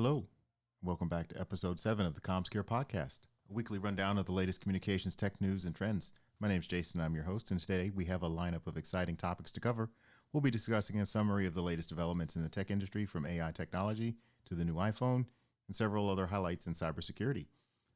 Hello, welcome back to episode 7 of the Commzgear podcast, a weekly rundown of the latest communications tech news and trends. My name is Jason, I'm your host, and today we have a lineup of exciting topics to cover. We'll be discussing a summary of the latest developments in the tech industry, from AI technology to the new iPhone, and several other highlights in cybersecurity.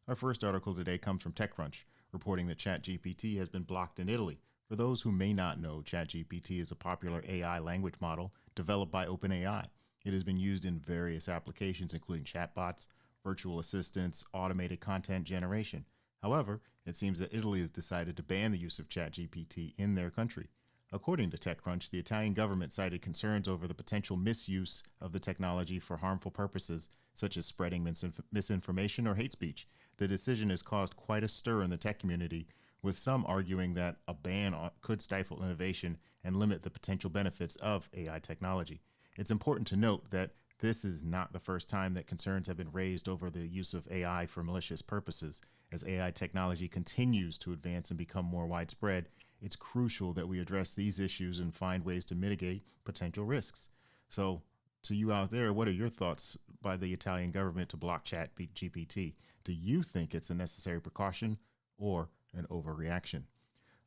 Our first article today comes from TechCrunch, reporting that ChatGPT has been blocked in Italy. For those who may not know, ChatGPT is a popular AI language model developed by OpenAI. It has been used in various applications, including chatbots, virtual assistants, automated content generation. However, it seems that Italy has decided to ban the use of ChatGPT in their country. According to TechCrunch, the Italian government cited concerns over the potential misuse of the technology for harmful purposes, such as spreading misinformation or hate speech. The decision has caused quite a stir in the tech community, with some arguing that a ban could stifle innovation and limit the potential benefits of AI technology. It's important to note that this is not the first time that concerns have been raised over the use of AI for malicious purposes. As AI technology continues to advance and become more widespread, it's crucial that we address these issues and find ways to mitigate potential risks. So, to you out there, what are your thoughts by the Italian government to block ChatGPT? Do you think it's a necessary precaution or an overreaction?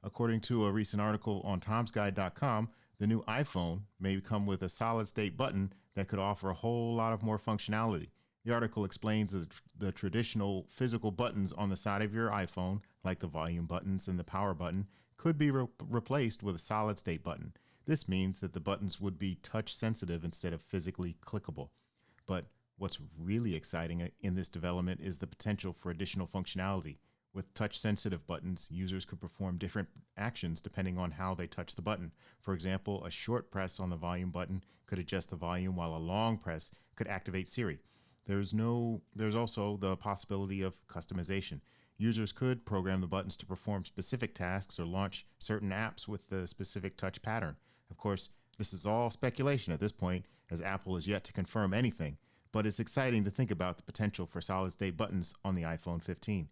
According to a recent article on Commzgear.com, the new iPhone may come with a solid-state button that could offer a whole lot of more functionality. The article explains that the traditional physical buttons on the side of your iPhone, like the volume buttons and the power button, could be replaced with a solid-state button. This means that the buttons would be touch-sensitive instead of physically clickable. But what's really exciting in this development is the potential for additional functionality. With touch-sensitive buttons, users could perform different actions depending on how they touch the button. For example, a short press on the volume button could adjust the volume, while a long press could activate Siri. There's also the possibility of customization. Users could program the buttons to perform specific tasks or launch certain apps with the specific touch pattern. Of course, this is all speculation at this point, as Apple is yet to confirm anything, but it's exciting to think about the potential for solid-state buttons on the iPhone 15.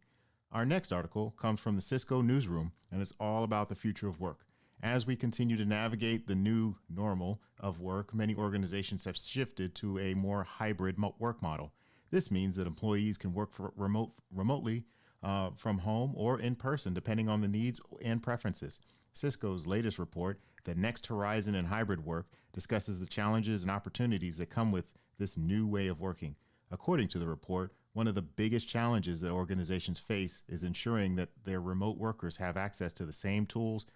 Our next article comes from the Cisco newsroom, and it's all about the future of work. As we continue to navigate the new normal of work, many organizations have shifted to a more hybrid work model. This means that employees can work remotely from home or in person, depending on the needs and preferences. Cisco's latest report, The Next Horizon in Hybrid Work, discusses the challenges and opportunities that come with this new way of working. According to the report, one of the biggest challenges that organizations face is ensuring that their remote workers have access to the same tools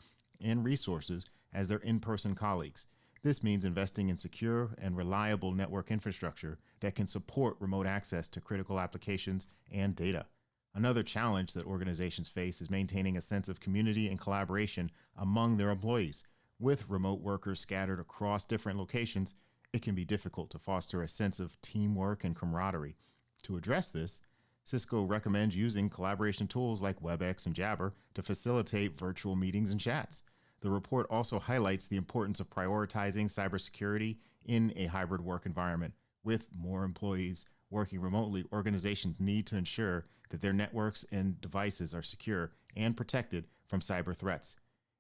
and resources as their in-person colleagues. This means investing in secure and reliable network infrastructure that can support remote access to critical applications and data. Another challenge that organizations face is maintaining a sense of community and collaboration among their employees. With remote workers scattered across different locations, it can be difficult to foster a sense of teamwork and camaraderie. To address this, Cisco recommends using collaboration tools like WebEx and Jabber to facilitate virtual meetings and chats. The report also highlights the importance of prioritizing cybersecurity in a hybrid work environment. With more employees working remotely, organizations need to ensure that their networks and devices are secure and protected from cyber threats.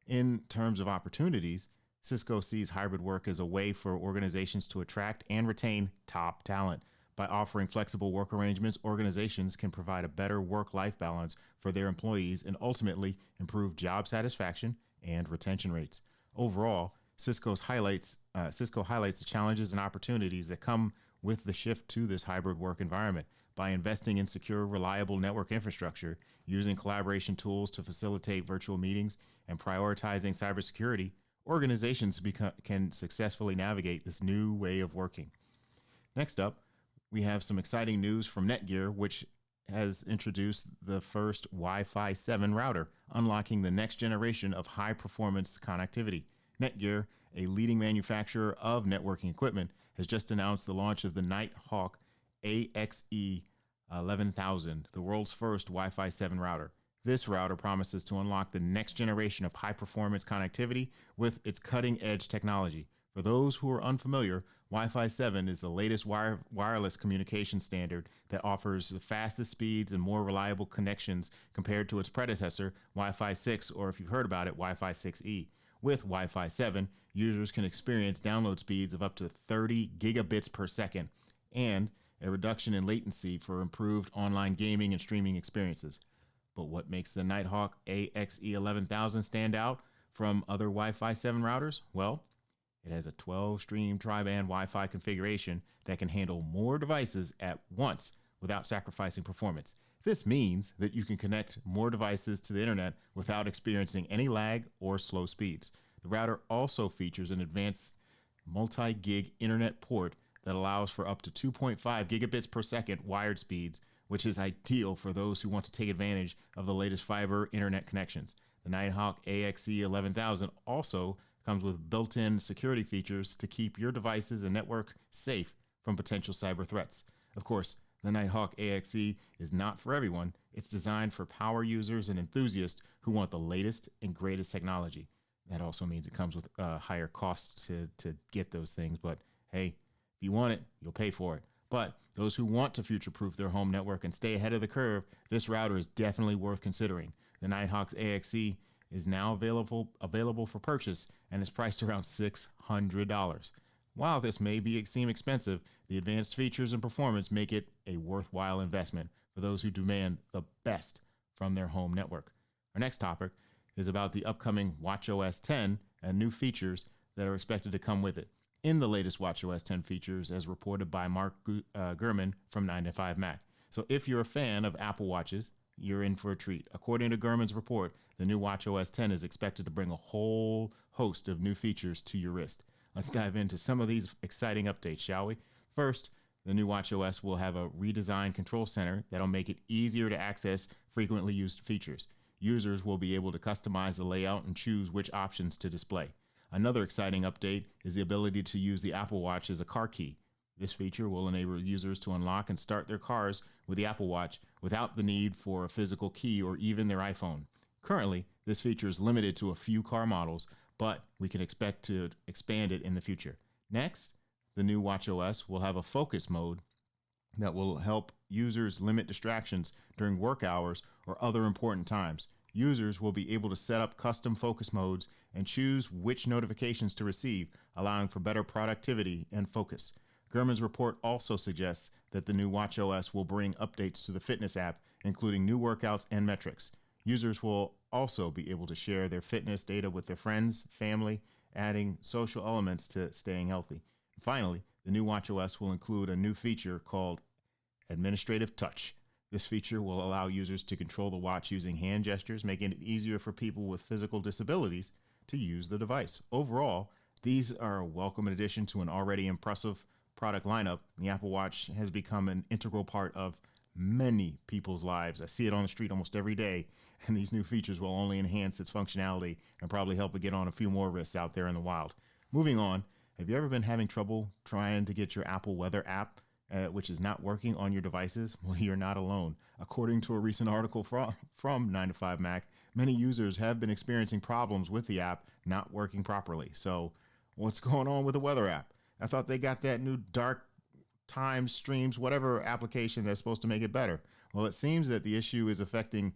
In terms of opportunities, Cisco sees hybrid work as a way for organizations to attract and retain top talent. By offering flexible work arrangements, organizations can provide a better work-life balance for their employees and ultimately improve job satisfaction and retention rates. Overall, Cisco highlights the challenges and opportunities that come with the shift to this hybrid work environment. By investing in secure, reliable network infrastructure, using collaboration tools to facilitate virtual meetings, and prioritizing cybersecurity, organizations can successfully navigate this new way of working. Next up, we have some exciting news from Netgear, which has introduced the first Wi-Fi 7 router, unlocking the next generation of high-performance connectivity. Netgear, a leading manufacturer of networking equipment, has just announced the launch of the Nighthawk AXE 11000, the world's first Wi-Fi 7 router. This router promises to unlock the next generation of high-performance connectivity with its cutting-edge technology. For those who are unfamiliar, Wi-Fi 7 is the latest wireless communication standard that offers the fastest speeds and more reliable connections compared to its predecessor, Wi-Fi 6, or if you've heard about it, Wi-Fi 6E. With Wi-Fi 7, users can experience download speeds of up to 30 gigabits per second and a reduction in latency for improved online gaming and streaming experiences. But what makes the Nighthawk AXE11000 stand out from other Wi-Fi 7 routers? Well, it has a 12-stream tri-band Wi-Fi configuration that can handle more devices at once without sacrificing performance. This means that you can connect more devices to the internet without experiencing any lag or slow speeds. The router also features an advanced multi-gig internet port that allows for up to 2.5 gigabits per second wired speeds, which is ideal for those who want to take advantage of the latest fiber internet connections. The Nighthawk AXE11000 also comes with built-in security features to keep your devices and network safe from potential cyber threats. Of course, the Nighthawk AXE is not for everyone. It's designed for power users and enthusiasts who want the latest and greatest technology. That also means it comes with higher costs to get those things. But hey, if you want it, you'll pay for it. But those who want to future-proof their home network and stay ahead of the curve, this router is definitely worth considering. The Nighthawk's AXE is now available for purchase and is priced around $600. While this may seem expensive, the advanced features and performance make it a worthwhile investment for those who demand the best from their home network. Our next topic is about the upcoming WatchOS 10 and new features that are expected to come with it. In the latest WatchOS 10 features, as reported by Mark Gurman from 9to5Mac. So if you're a fan of Apple Watches, you're in for a treat. According to Gurman's report, the new WatchOS 10 is expected to bring a whole host of new features to your wrist. Let's dive into some of these exciting updates, shall we? First, the new WatchOS will have a redesigned control center that'll make it easier to access frequently used features. Users will be able to customize the layout and choose which options to display. Another exciting update is the ability to use the Apple Watch as a car key. This feature will enable users to unlock and start their cars with the Apple Watch without the need for a physical key or even their iPhone. Currently, this feature is limited to a few car models, but we can expect to expand it in the future. Next, the new WatchOS will have a focus mode that will help users limit distractions during work hours or other important times. Users will be able to set up custom focus modes and choose which notifications to receive, allowing for better productivity and focus. Gurman's report also suggests that the new WatchOS will bring updates to the fitness app, including new workouts and metrics. Users will also be able to share their fitness data with their friends, family, adding social elements to staying healthy. Finally, the new WatchOS will include a new feature called Administrative Touch. This feature will allow users to control the watch using hand gestures, making it easier for people with physical disabilities to use the device. Overall, these are a welcome addition to an already impressive product lineup. The Apple Watch has become an integral part of many people's lives. I see it on the street almost every day, and these new features will only enhance its functionality and probably help it get on a few more wrists out there in the wild. Moving on, have you ever been having trouble trying to get your Apple Weather app, which is not working on your devices? Well, you're not alone. According to a recent article from 9to5Mac, many users have been experiencing problems with the app not working properly. So what's going on with the Weather app? I thought they got that new dark time streams, whatever application that's supposed to make it better. Well, it seems that the issue is affecting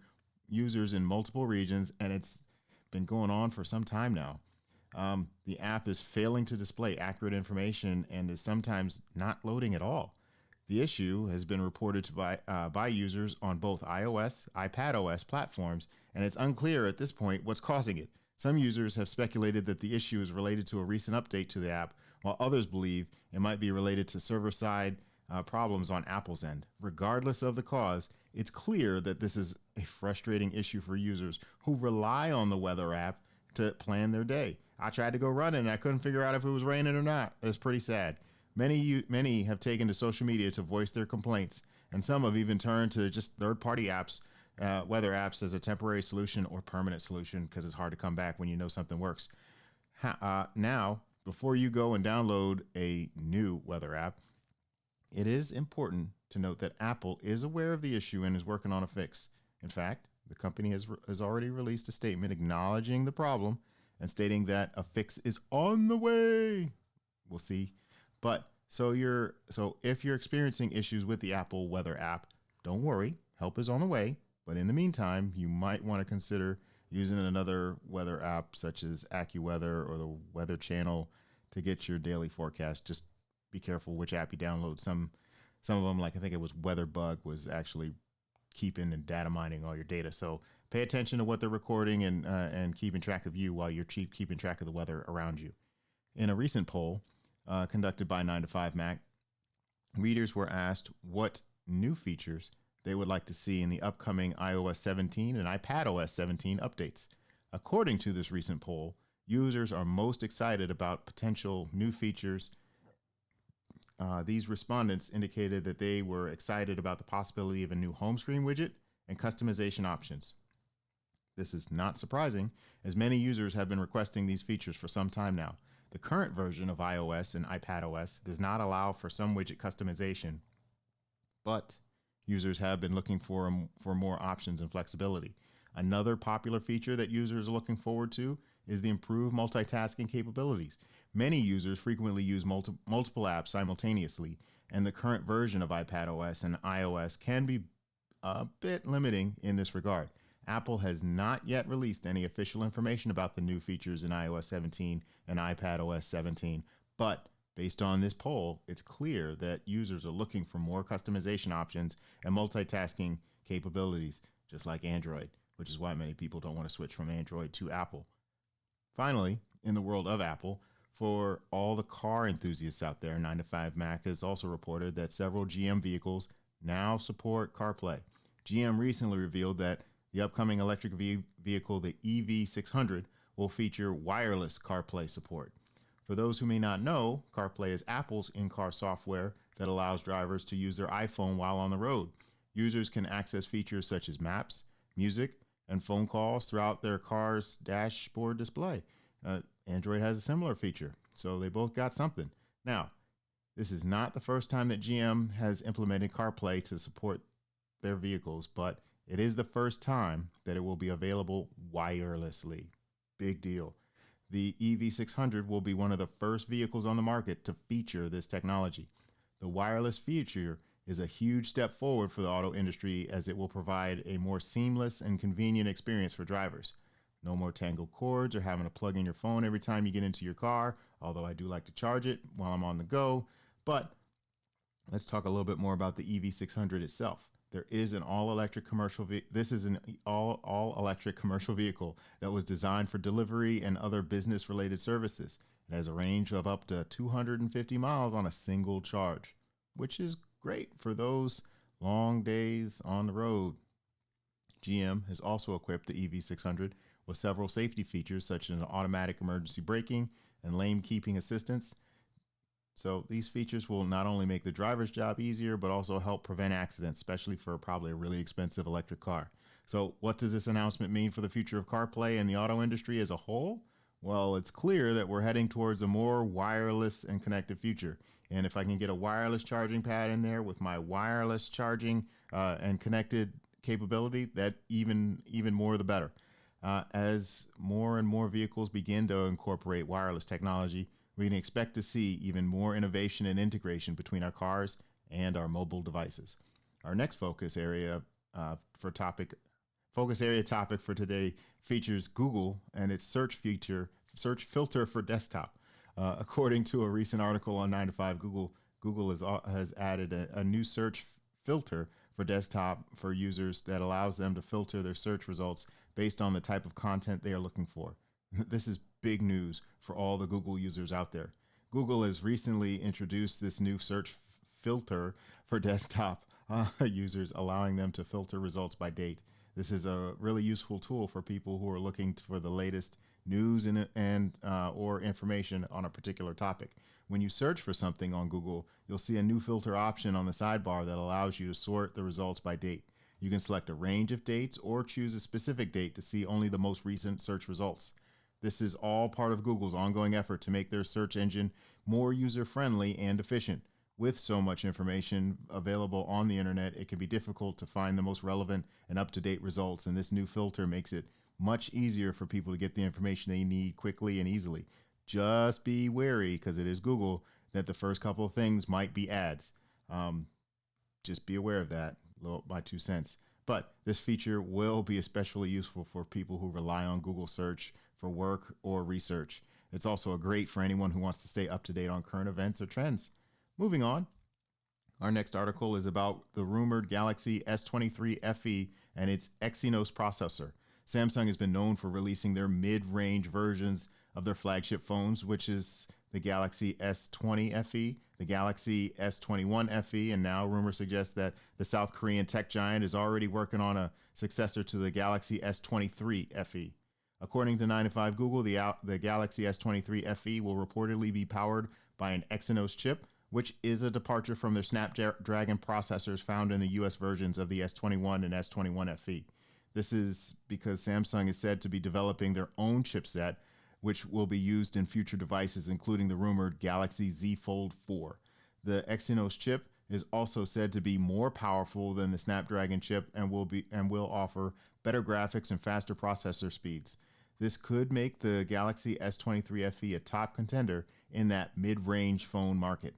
users in multiple regions, and it's been going on for some time now. The app is failing to display accurate information and is sometimes not loading at all. The issue has been reported by users on both iOS, iPadOS platforms, and it's unclear at this point what's causing it. Some users have speculated that the issue is related to a recent update to the app, while others believe it might be related to server-side problems on Apple's end. Regardless of the cause, it's clear that this is a frustrating issue for users who rely on the Weather app to plan their day. I tried to go running and I couldn't figure out if it was raining or not. It's pretty sad. Many have taken to social media to voice their complaints, and some have even turned to just third-party apps, weather apps, as a temporary solution or permanent solution, because it's hard to come back when you know something works. Now, before you go and download a new weather app, it is important to note that Apple is aware of the issue and is working on a fix. In fact, the company has already released a statement acknowledging the problem and stating that a fix is on the way. We'll see. But so if you're experiencing issues with the Apple Weather app, don't worry, help is on the way. But in the meantime, you might want to consider using another weather app such as AccuWeather or the Weather Channel to get your daily forecast. Just be careful which app you download. Some Some of them, like I think it was WeatherBug, was actually keeping and data mining all your data. So pay attention to what they're recording and keeping track of you while you're keeping track of the weather around you. In a recent poll conducted by 9 to 5 Mac, readers were asked what new features they would like to see in the upcoming iOS 17 and iPadOS 17 updates. According to this recent poll, users are most excited about potential new features. These respondents indicated that they were excited about the possibility of a new home screen widget and customization options. This is not surprising, as many users have been requesting these features for some time now. The current version of iOS and iPadOS does not allow for some widget customization, but users have been looking for more options and flexibility. Another popular feature that users are looking forward to is the improved multitasking capabilities. Many users frequently use multiple apps simultaneously, and the current version of iPadOS and iOS can be a bit limiting in this regard. Apple has not yet released any official information about the new features in iOS 17 and iPadOS 17, but based on this poll, it's clear that users are looking for more customization options and multitasking capabilities, just like Android, which is why many people don't want to switch from Android to Apple. Finally, in the world of Apple, for all the car enthusiasts out there, 9 to 5 Mac has also reported that several GM vehicles now support CarPlay. GM recently revealed that the upcoming electric vehicle, the EV600, will feature wireless CarPlay support. For those who may not know, CarPlay is Apple's in-car software that allows drivers to use their iPhone while on the road. Users can access features such as maps, music, and phone calls throughout their car's dashboard display. Android has a similar feature, so they both got something. Now, this is not the first time that GM has implemented CarPlay to support their vehicles, but it is the first time that it will be available wirelessly. Big deal. The EV600 will be one of the first vehicles on the market to feature this technology. The wireless feature is a huge step forward for the auto industry, as it will provide a more seamless and convenient experience for drivers. No more tangled cords or having to plug in your phone every time you get into your car, although I do like to charge it while I'm on the go. But let's talk a little bit more about the EV600 itself. There is an all-electric commercial. This is an all-electric commercial vehicle that was designed for delivery and other business-related services. It has a range of up to 250 miles on a single charge, which is great for those long days on the road. GM has also equipped the EV600 with several safety features such as automatic emergency braking and lane keeping assistance. So these features will not only make the driver's job easier, but also help prevent accidents, especially for probably a really expensive electric car. So what does this announcement mean for the future of CarPlay and the auto industry as a whole? Well, it's clear that we're heading towards a more wireless and connected future. And if I can get a wireless charging pad in there with my wireless charging and connected capability, that even more the better. As more and more vehicles begin to incorporate wireless technology, we can expect to see even more innovation and integration between our cars and our mobile devices. Our next focus area topic for today features Google and its search filter for desktop. According to a recent article on 9 to 5, Google has added a new search filter for desktop for users that allows them to filter their search results based on the type of content they are looking for. This is big news for all the Google users out there. Google has recently introduced this new search filter for desktop users, allowing them to filter results by date. This is a really useful tool for people who are looking for the latest news and or information on a particular topic. When you search for something on Google, you'll see a new filter option on the sidebar that allows you to sort the results by date. You can select a range of dates or choose a specific date to see only the most recent search results. This is all part of Google's ongoing effort to make their search engine more user-friendly and efficient. With so much information available on the internet, it can be difficult to find the most relevant and up-to-date results, and this new filter makes it much easier for people to get the information they need quickly and easily. Just be wary, because it is Google, that the first couple of things might be ads. Just be aware of that, my 2 cents. But this feature will be especially useful for people who rely on Google search for work or research. It's also great for anyone who wants to stay up to date on current events or trends. Moving on, Our next article is about the rumored Galaxy S23 FE and its Exynos processor. Samsung has been known for releasing their mid-range versions of their flagship phones, which is the Galaxy S20 FE, the Galaxy S21 FE, and now rumors suggest that the South Korean tech giant is already working on a successor to the Galaxy S23 FE. According to 9 to 5 Google, the Galaxy S23 FE will reportedly be powered by an Exynos chip, which is a departure from their Snapdragon processors found in the US versions of the S21 and S21 FE. This is because Samsung is said to be developing their own chipset, which will be used in future devices, including the rumored Galaxy Z Fold 4. The Exynos chip is also said to be more powerful than the Snapdragon chip and will offer better graphics and faster processor speeds. This could make the Galaxy S23 FE a top contender in that mid-range phone market.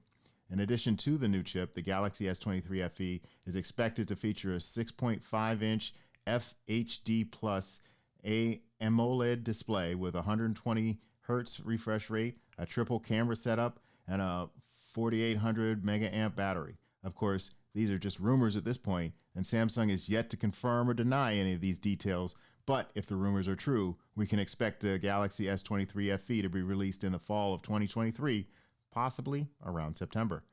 In addition to the new chip, the Galaxy S23 FE is expected to feature a 6.5-inch FHD Plus AMOLED display with 120 Hz refresh rate, a triple camera setup, and a 4800 mega amp battery. Of course, these are just rumors at this point, and Samsung is yet to confirm or deny any of these details. But if the rumors are true, we can expect the Galaxy S23 FE to be released in the fall of 2023, possibly around September.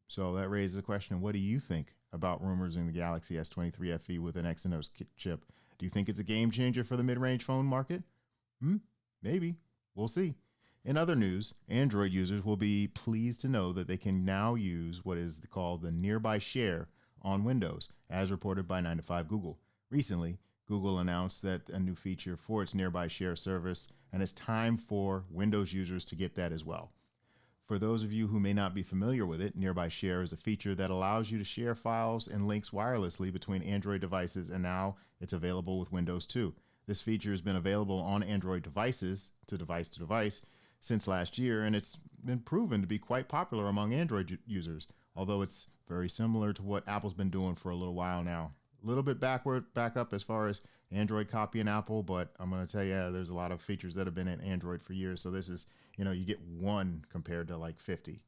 So that raises the question, what do you think about rumors in the Galaxy S23 FE with an Exynos chip? Do you think it's a game changer for the mid-range phone market? Maybe. We'll see. In other news, Android users will be pleased to know that they can now use what is called the Nearby Share on Windows, as reported by 9 to 5 Google. Recently, Google announced that a new feature for its Nearby Share service, and it's time for Windows users to get that as well. For those of you who may not be familiar with it, Nearby Share is a feature that allows you to share files and links wirelessly between Android devices, and now it's available with Windows too. This feature has been available on Android devices to device since last year, and it's been proven to be quite popular among Android users, although it's very similar to what Apple's been doing for a little while now. A little bit back up as far as Android copying Apple, but I'm going to tell you, there's a lot of features that have been in Android for years, so this is, you get one compared to like 50.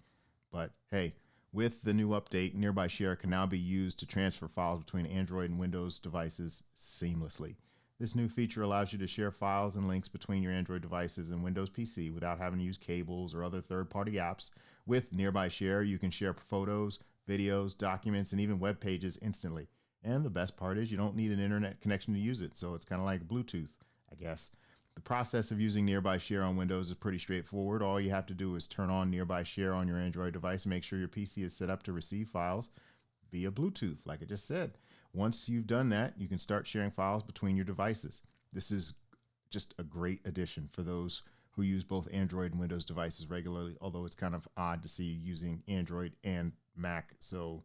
But hey, with the new update, Nearby Share can now be used to transfer files between Android and Windows devices seamlessly. This new feature allows you to share files and links between your Android devices and Windows PC without having to use cables or other third-party apps. With Nearby Share, you can share photos, videos, documents, and even web pages instantly. And the best part is you don't need an internet connection to use it, so it's kind of like Bluetooth, I guess. The process of using Nearby Share on Windows is pretty straightforward. All you have to do is turn on Nearby Share on your Android device and make sure your PC is set up to receive files via Bluetooth, like I just said. Once you've done that, you can start sharing files between your devices. This is just a great addition for those who use both Android and Windows devices regularly, although it's kind of odd to see you using Android and Mac, so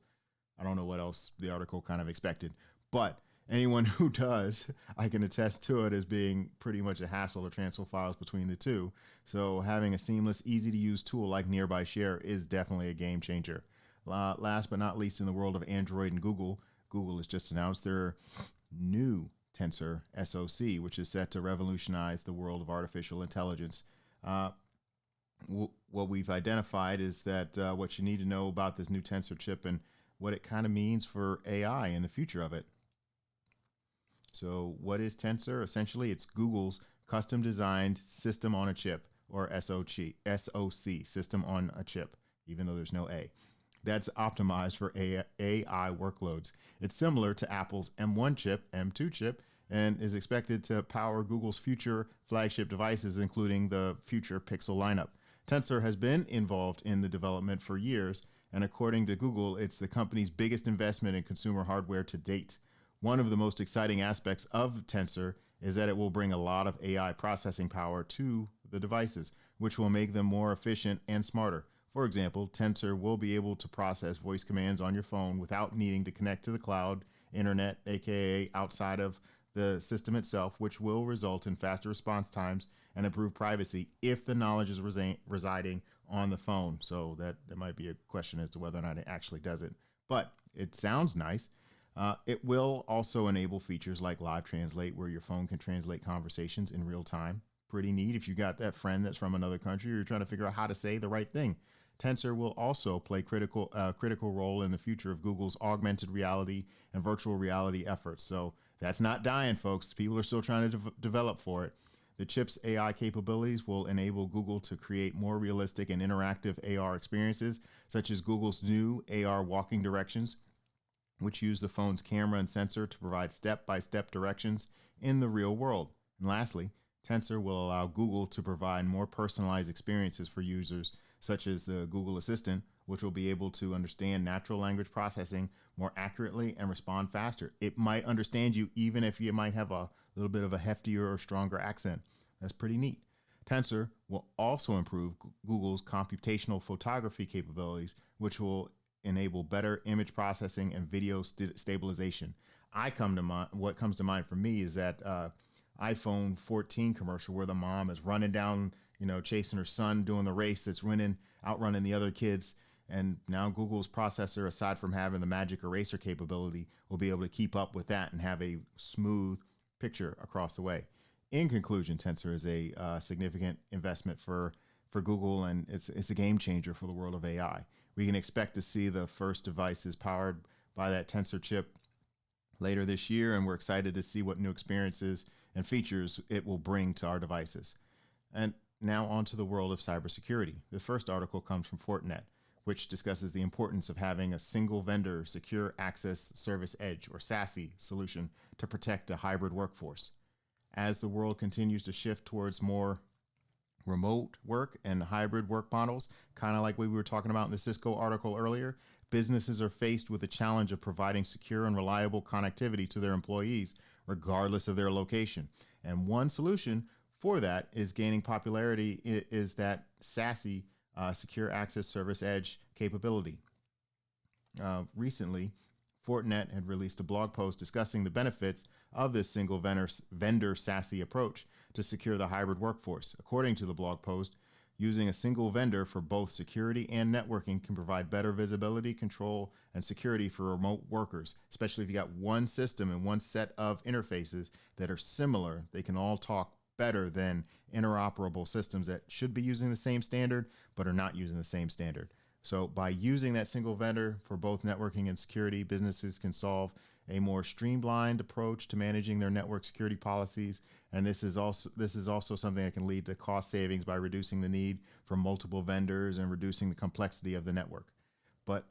I don't know what else the article kind of expected. But anyone who does, I can attest to it as being pretty much a hassle to transfer files between the two. So having a seamless, easy-to-use tool like Nearby Share is definitely a game changer. Last but not least, in the world of Android and Google has just announced their new Tensor SoC, which is set to revolutionize the world of artificial intelligence. What we've identified is that what you need to know about this new Tensor chip and what it kind of means for AI and the future of it. So what is Tensor? Essentially, it's Google's custom designed system on a chip, or SoC, system on a chip, even though there's no A. That's optimized for AI workloads. It's similar to Apple's M1 chip, M2 chip, and is expected to power Google's future flagship devices, including the future Pixel lineup. Tensor has been involved in the development for years, and according to Google, it's the company's biggest investment in consumer hardware to date. One of the most exciting aspects of Tensor is that it will bring a lot of AI processing power to the devices, which will make them more efficient and smarter. For example, Tensor will be able to process voice commands on your phone without needing to connect to the cloud, internet, aka outside of the system itself, which will result in faster response times and improve privacy if the knowledge is residing on the phone. So that might be a question as to whether or not it actually does it. But it sounds nice. It will also enable features like Live Translate, where your phone can translate conversations in real time. Pretty neat if you got that friend that's from another country or you're trying to figure out how to say the right thing. Tensor will also play critical role in the future of Google's augmented reality and virtual reality efforts. So that's not dying, folks. People are still trying to develop for it. The chip's AI capabilities will enable Google to create more realistic and interactive AR experiences, such as Google's new AR walking directions, which use the phone's camera and sensor to provide step-by-step directions in the real world. And lastly, Tensor will allow Google to provide more personalized experiences for users, such as the Google Assistant, which will be able to understand natural language processing more accurately and respond faster. It might understand you even if you might have a little bit of a heftier or stronger accent. That's pretty neat. Tensor will also improve Google's computational photography capabilities, which will enable better image processing and video stabilization. What comes to mind for me is that iPhone 14 commercial where the mom is running down, chasing her son doing the race that's outrunning the other kids. And now Google's processor, aside from having the magic eraser capability, will be able to keep up with that and have a smooth picture across the way. In conclusion, Tensor is a significant investment for Google, and it's a game changer for the world of AI. We can expect to see the first devices powered by that Tensor chip later this year, and we're excited to see what new experiences and features it will bring to our devices. And now on to the world of cybersecurity. The first article comes from Fortinet, which discusses the importance of having a single vendor secure access service edge, or SASE, solution to protect a hybrid workforce. As the world continues to shift towards more remote work and hybrid work models, kind of like we were talking about in the Cisco article earlier, businesses are faced with the challenge of providing secure and reliable connectivity to their employees, regardless of their location. And one solution for that is gaining popularity is that SASE, Secure Access Service Edge capability. Recently, Fortinet had released a blog post discussing the benefits of this single vendor SASE approach to secure the hybrid workforce. According to the blog post, using a single vendor for both security and networking can provide better visibility, control, and security for remote workers, especially if you got one system and one set of interfaces that are similar. They can all talk better than interoperable systems that should be using the same standard but are not using the same standard. So by using that single vendor for both networking and security, businesses can solve a more streamlined approach to managing their network security policies. And this is also something that can lead to cost savings by reducing the need for multiple vendors and reducing the complexity of the network. But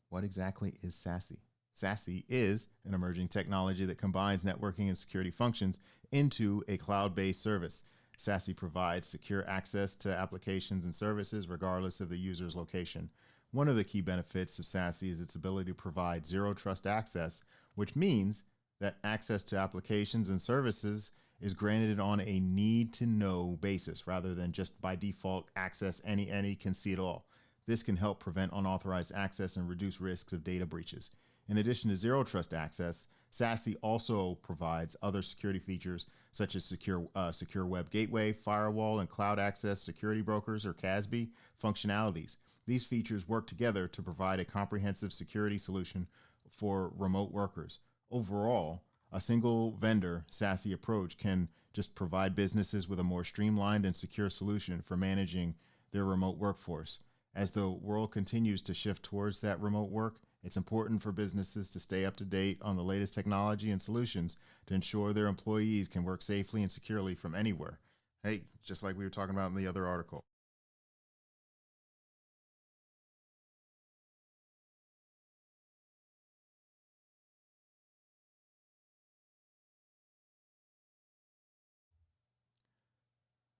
what exactly is SASE? SASE is an emerging technology that combines networking and security functions into a cloud-based service. SASE provides secure access to applications and services regardless of the user's location. One of the key benefits of SASE is its ability to provide zero trust access, which means that access to applications and services is granted on a need-to-know basis rather than just by default access any can see it all. This can help prevent unauthorized access and reduce risks of data breaches. In addition to zero trust access, SASE also provides other security features such as secure web gateway, firewall, and cloud access security brokers, or CASB, functionalities. These features work together to provide a comprehensive security solution for remote workers. Overall, a single vendor SASE approach can just provide businesses with a more streamlined and secure solution for managing their remote workforce. As the world continues to shift towards that remote work, it's important for businesses to stay up to date on the latest technology and solutions to ensure their employees can work safely and securely from anywhere. Hey, just like we were talking about in the other article.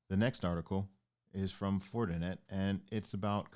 The next article is from Fortinet, and it's about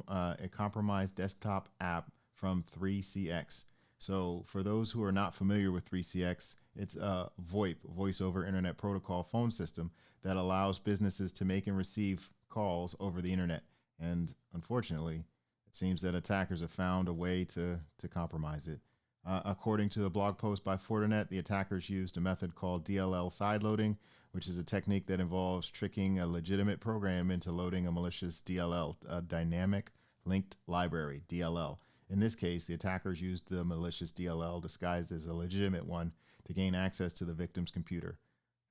a compromised desktop app from 3CX. So for those who are not familiar with 3CX, it's a VoIP, voice over internet protocol phone system that allows businesses to make and receive calls over the internet. And unfortunately, it seems that attackers have found a way to compromise it. According to the blog post by Fortinet, the attackers used a method called DLL sideloading, which is a technique that involves tricking a legitimate program into loading a malicious DLL, a dynamic linked library, DLL. In this case, the attackers used the malicious DLL disguised as a legitimate one to gain access to the victim's computer.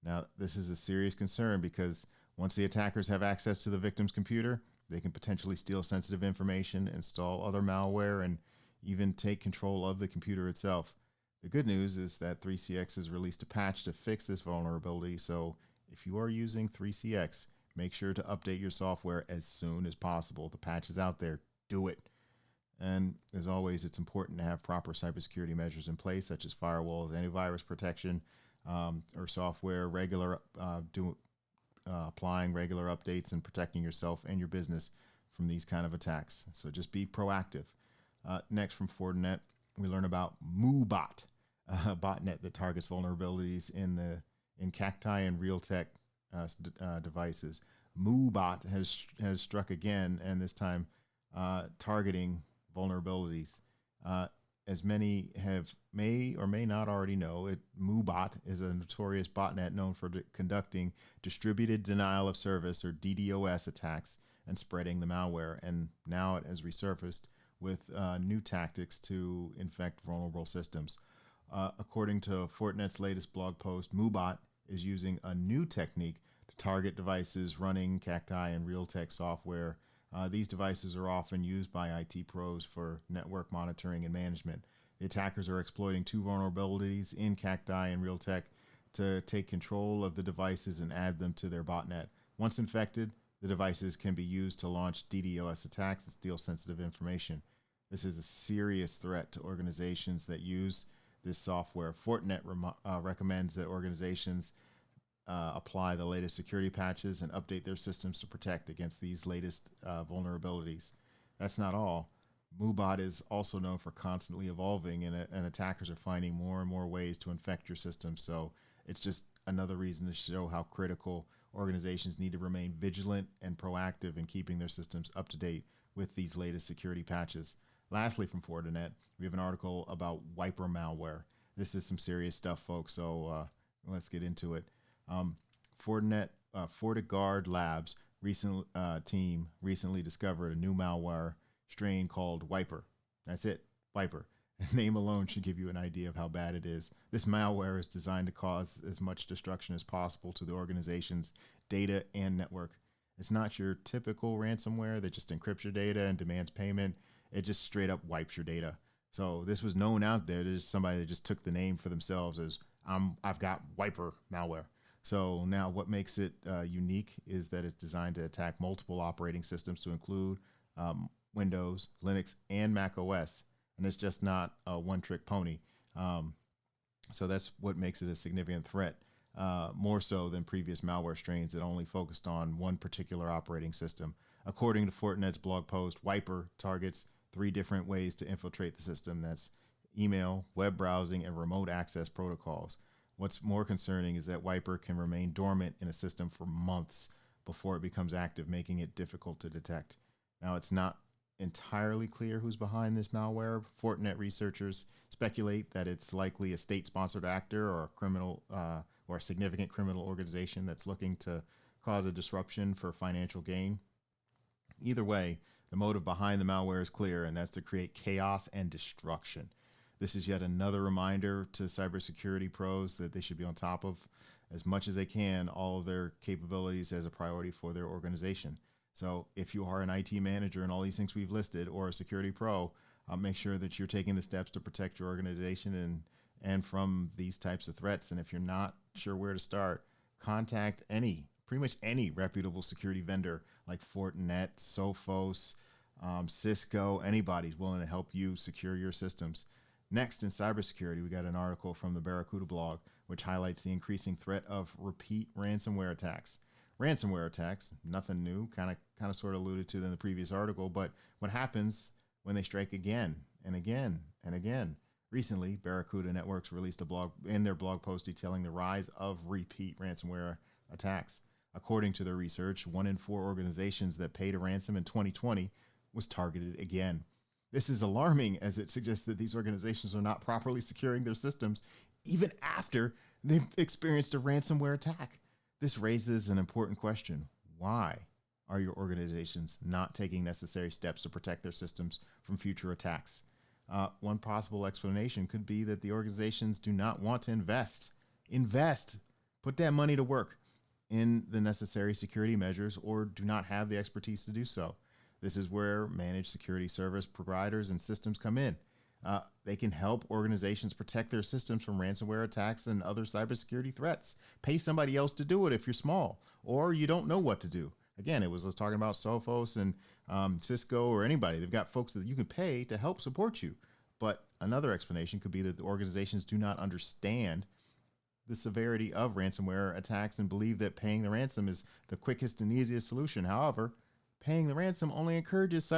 Now, this is a serious concern because Once the attackers have access to the victim's computer, they can potentially steal sensitive information, install other malware, and even take control of the computer itself. The good news is that 3CX has released a patch to fix this vulnerability, so if you are using 3CX, make sure to update your software as soon as possible. The patch is out there. Do it. And as always, it's important to have proper cybersecurity measures in place, such as firewalls, antivirus protection, or software, applying regular updates and protecting yourself and your business from these kind of attacks. So just be proactive. Next from Fortinet, we learn about MooBot, a botnet that targets vulnerabilities in Cacti and Realtek devices. MooBot has struck again, and this time targeting vulnerabilities. As many may or may not already know, MooBot is a notorious botnet known for conducting distributed denial of service, or DDoS, attacks and spreading the malware. And now it has resurfaced with new tactics to infect vulnerable systems. According to Fortinet's latest blog post, MooBot is using a new technique to target devices running Cacti and Realtek software. These devices are often used by IT pros for network monitoring and management. The attackers are exploiting two vulnerabilities in Cacti and Realtek to take control of the devices and add them to their botnet. Once infected, the devices can be used to launch DDoS attacks and steal sensitive information. This is a serious threat to organizations that use this software. Fortinet recommends that organizations apply the latest security patches and update their systems to protect against these latest vulnerabilities. That's not all. MooBot is also known for constantly evolving, and attackers are finding more and more ways to infect your system. So it's just another reason to show how critical organizations need to remain vigilant and proactive in keeping their systems up to date with these latest security patches. Lastly, from Fortinet, we have an article about wiper malware. This is some serious stuff, folks, so let's get into it. FortiGuard Labs team recently discovered a new malware strain called Wiper. That's it, Wiper. The name alone should give you an idea of how bad it is. This malware is designed to cause as much destruction as possible to the organization's data and network. It's not your typical ransomware that just encrypts your data and demands payment. It just straight up wipes your data. So this was known out there. There's somebody that just took the name for themselves as I've got Wiper malware. So now what makes it unique is that it's designed to attack multiple operating systems to include Windows, Linux, and Mac OS. And it's just not a one-trick pony. So that's what makes it a significant threat, more so than previous malware strains that only focused on one particular operating system. According to Fortinet's blog post, Wiper targets 3 different ways to infiltrate the system. That's email, web browsing, and remote access protocols. What's more concerning is that Wiper can remain dormant in a system for months before it becomes active, making it difficult to detect. Now, it's not entirely clear who's behind this malware. Fortinet researchers speculate that it's likely a state-sponsored actor or a criminal or a significant criminal organization that's looking to cause a disruption for financial gain. Either way, the motive behind the malware is clear, and that's to create chaos and destruction. This is yet another reminder to cybersecurity pros that they should be on top of, as much as they can, all of their capabilities as a priority for their organization. So if you are an IT manager and all these things we've listed, or a security pro, make sure that you're taking the steps to protect your organization and from these types of threats. And if you're not sure where to start, contact pretty much any reputable security vendor like Fortinet, Sophos, Cisco. Anybody's willing to help you secure your systems. Next, in cybersecurity, we got an article from the Barracuda blog, which highlights the increasing threat of repeat ransomware attacks. Ransomware attacks, nothing new, kind of sort of alluded to in the previous article, but what happens when they strike again and again and again? Recently, Barracuda Networks released their blog post detailing the rise of repeat ransomware attacks. According to their research, 1 in 4 organizations that paid a ransom in 2020 was targeted again. This is alarming, as it suggests that these organizations are not properly securing their systems even after they've experienced a ransomware attack. This raises an important question. Why are your organizations not taking necessary steps to protect their systems from future attacks? One possible explanation could be that the organizations do not want to invest. Put that money to work. in the necessary security measures or do not have the expertise to do so. This is where managed security service providers and systems come in. They can help organizations protect their systems from ransomware attacks and other cybersecurity threats. Pay somebody else to do it if you're small or you don't know what to do. Again, I was talking about Sophos and Cisco or anybody. They've got folks that you can pay to help support you. But another explanation could be that the organizations do not understand the severity of ransomware attacks and believe that paying the ransom is the quickest and easiest solution. However, paying the ransom only encourages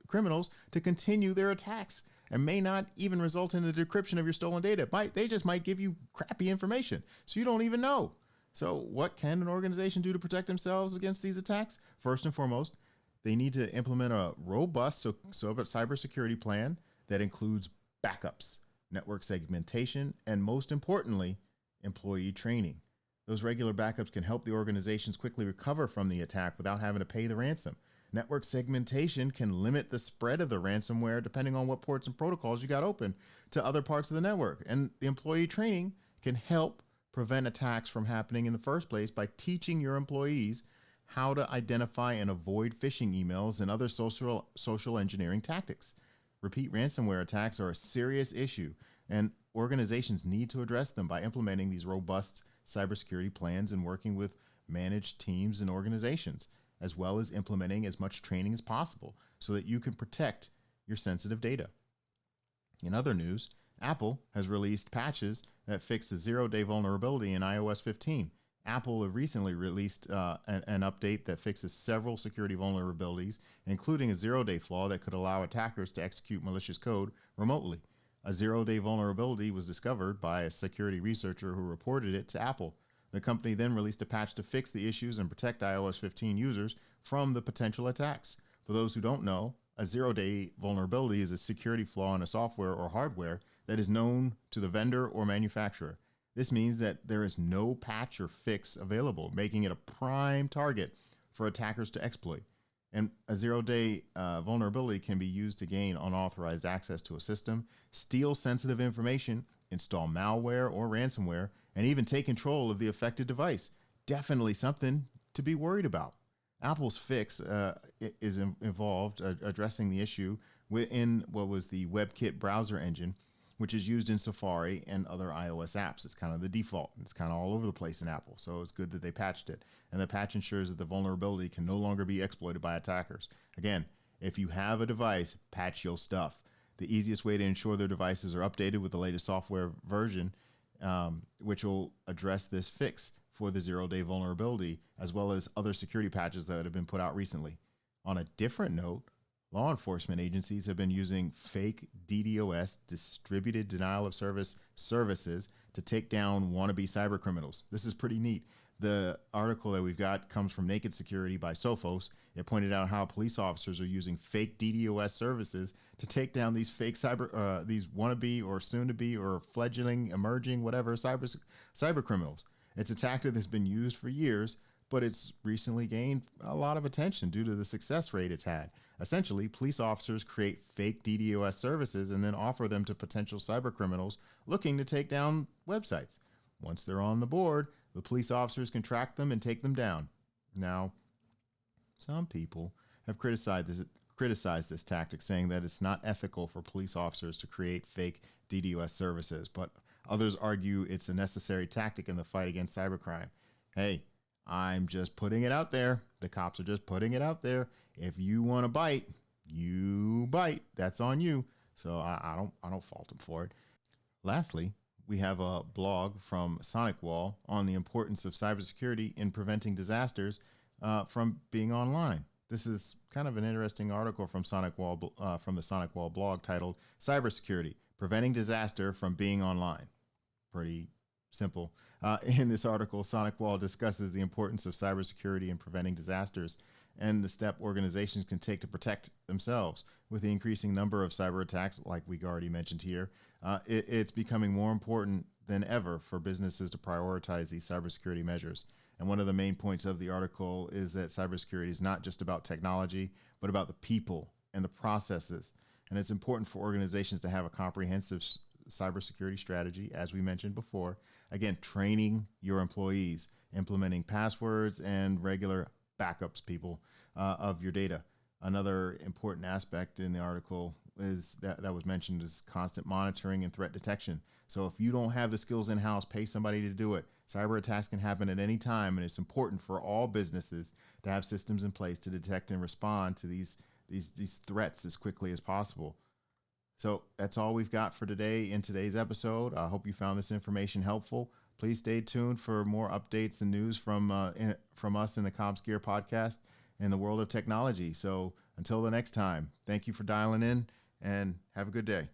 criminals to continue their attacks and may not even result in the decryption of your stolen data. They just might give you crappy information, so you don't even know. So what can an organization do to protect themselves against these attacks? First and foremost, they need to implement a robust cybersecurity plan that includes backups, network segmentation, and most importantly, employee training. Those regular backups can help the organizations quickly recover from the attack without having to pay the ransom. Network segmentation can limit the spread of the ransomware depending on what ports and protocols you got open to other parts of the network. And the employee training can help prevent attacks from happening in the first place by teaching your employees how to identify and avoid phishing emails and other social engineering tactics. Repeat ransomware attacks are a serious issue, and organizations need to address them by implementing these robust cybersecurity plans and working with managed teams and organizations, as well as implementing as much training as possible so that you can protect your sensitive data. In other news, Apple has released patches that fix a zero-day vulnerability in iOS 15. Apple recently released an update that fixes several security vulnerabilities, including a zero-day flaw that could allow attackers to execute malicious code remotely. A zero-day vulnerability was discovered by a security researcher who reported it to Apple. The company then released a patch to fix the issues and protect iOS 15 users from the potential attacks. For those who don't know, a zero-day vulnerability is a security flaw in a software or hardware that is known to the vendor or manufacturer. This means that there is no patch or fix available, making it a prime target for attackers to exploit. And a zero-day vulnerability can be used to gain unauthorized access to a system, steal sensitive information, install malware or ransomware, and even take control of the affected device. Definitely something to be worried about. Apple's fix is involved addressing the issue within what was the WebKit browser engine, which is used in Safari and other iOS apps. It's kind of the default. It's kind of all over the place in Apple. So it's good that they patched it. And the patch ensures that the vulnerability can no longer be exploited by attackers. Again, if you have a device, patch your stuff. The easiest way to ensure their devices are updated with the latest software version, which will address this fix for the zero-day vulnerability, as well as other security patches that have been put out recently. On a different note, law enforcement agencies have been using fake DDoS, distributed denial of service services, to take down wannabe cyber criminals. This is pretty neat. The article that we've got comes from Naked Security by Sophos. It pointed out how police officers are using fake DDoS services to take down these fake these wannabe or soon-to-be or fledgling, emerging, whatever, cyber criminals. It's a tactic that's been used for years, but it's recently gained a lot of attention due to the success rate it's had. Essentially, police officers create fake DDoS services and then offer them to potential cyber criminals looking to take down websites. Once they're on the board, the police officers can track them and take them down. Now, some people have criticized this tactic, saying that it's not ethical for police officers to create fake DDoS services, but others argue it's a necessary tactic in the fight against cybercrime. Hey, I'm just putting it out there. The cops are just putting it out there. If you want to bite, you bite. That's on you. So I don't fault them for it. Lastly, we have a blog from SonicWall on the importance of cybersecurity in preventing disasters from being online. This is kind of an interesting article from SonicWall, from the SonicWall blog, titled "Cybersecurity: Preventing Disaster from Being Online." Pretty simple. In this article, SonicWall discusses the importance of cybersecurity in preventing disasters and the step organizations can take to protect themselves. With the increasing number of cyber attacks, like we already mentioned here, it's becoming more important than ever for businesses to prioritize these cybersecurity measures. And one of the main points of the article is that cybersecurity is not just about technology, but about the people and the processes. And it's important for organizations to have a comprehensive cybersecurity strategy, as we mentioned before, again, training your employees, implementing passwords and regular backups, people, of your data. Another important aspect in the article is that was mentioned is constant monitoring and threat detection. So if you don't have the skills in-house, pay somebody to do it. Cyber attacks can happen at any time, and it's important for all businesses to have systems in place to detect and respond to these threats as quickly as possible. So that's all we've got for today in today's episode. I hope you found this information helpful. Please stay tuned for more updates and news from us in the Commzgear podcast in the world of technology. So until the next time, thank you for dialing in and have a good day.